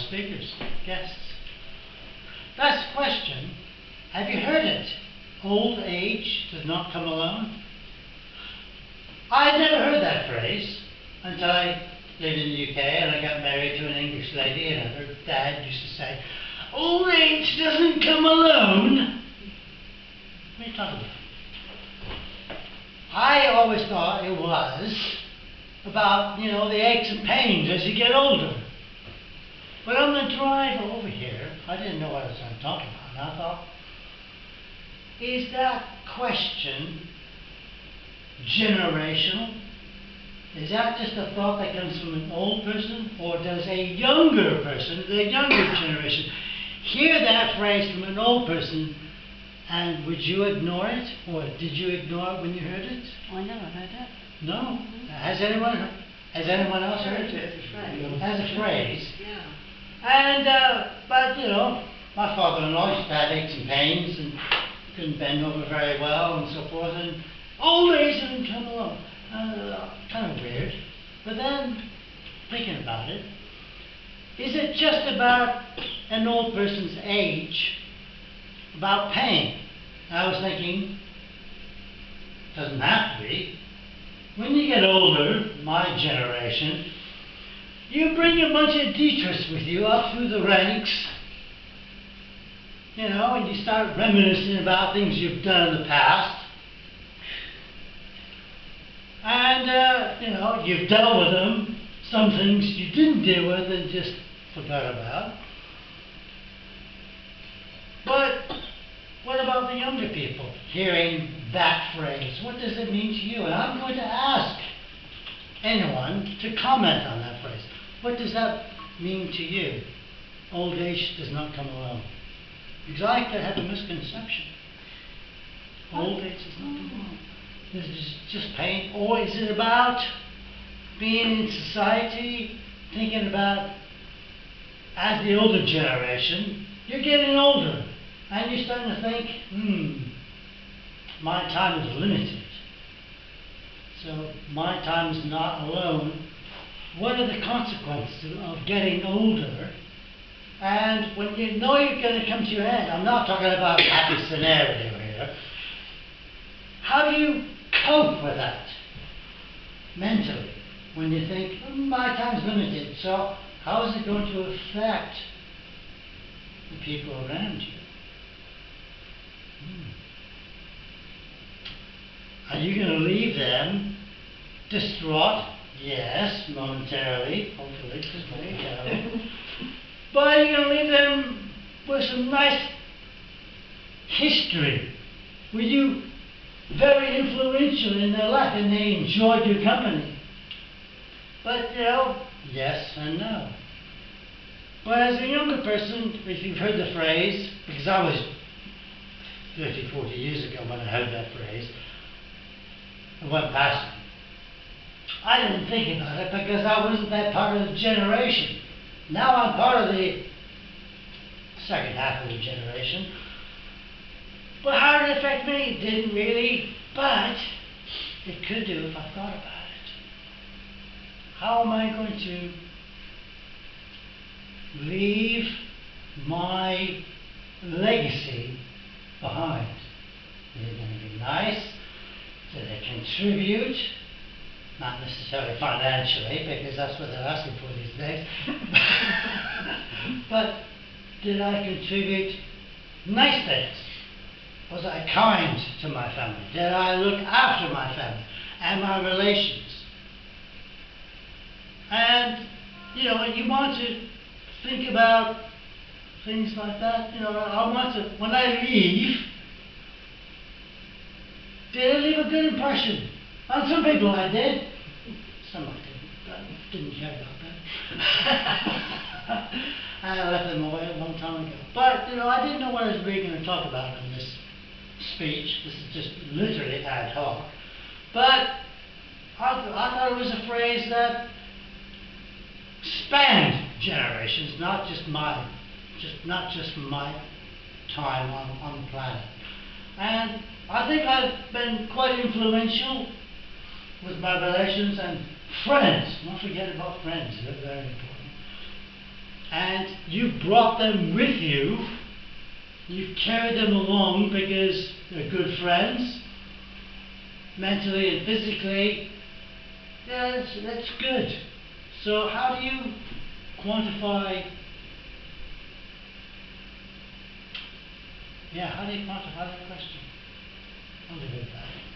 speakers, guests. First question, have you heard it? Old age does not come alone. I never heard that phrase until I lived in the UK and I got married to an English lady, and her dad used to say, old age doesn't come alone. What are you talking about? I always thought it was about, the aches and pains as you get older. But on the drive over here, I didn't know what I was talking about, and I thought, is that question generational? Is that just a thought that comes from an old person, or does a younger person, the younger generation, hear that phrase from an old person, and would you ignore it, or did you ignore it when you heard it? Oh, I never heard it. No. Has anyone else heard it? As a phrase. As a phrase. Yeah. And, but my father-in-law used to have aches and pains and couldn't bend over very well and so forth, and old age didn't come along. Kind of weird. But then, thinking about it, is it just about an old person's age, about pain? I was thinking, doesn't have to be. When you get older, my generation, you bring a bunch of detritus with you up through the ranks, and you start reminiscing about things you've done in the past. And, you've dealt with them, some things you didn't deal with and just forgot about. But what about the younger people hearing that phrase? What does it mean to you? And I'm going to ask anyone to comment on that phrase. What does that mean to you? Old age does not come alone. Because I could have a misconception. Old age does not come alone. Is it just pain? Or is it about being in society, thinking about, as the older generation, you're getting older, and you're starting to think, my time is limited. So my time is not alone. What are the consequences of getting older? And when you know you're going to come to your end, I'm not talking about a happy scenario here. How do you cope with that mentally when you think, my time's limited, so how is it going to affect the people around you? Are you going to leave them distraught? Yes, momentarily, hopefully, just momentarily. But are you going to leave them with some nice history? Were you very influential in their life and they enjoyed your company? But, yes and no. But as a younger person, if you've heard the phrase, because I was 30, 40 years ago when I heard that phrase, I went past it. I didn't think about it because I wasn't that part of the generation. Now I'm part of the second half of the generation. But how did it affect me? It didn't really, but it could do if I thought about it. How am I going to leave my legacy behind? Is it going to be nice? Did it contribute? Not necessarily financially, because that's what they're asking for these days. But did I contribute nice things? Was I kind to my family? Did I look after my family and my relations? And, you want to think about things like that. I want to, when I leave, did I leave a good impression? On some people I did. Some I didn't. I didn't care about that. And I left them away a long time ago. But, I didn't know what I was really going to talk about in this speech. This is just literally ad hoc. But I thought it was a phrase that spanned generations, not just my time on the planet. And I think I've been quite influential with my relations and friends. Don't forget about friends, they're very important. And you brought them with you, you've carried them along because they're good friends, mentally and physically, yeah, that's good. So how do you quantify, how do you quantify that question? I'll leave it at that.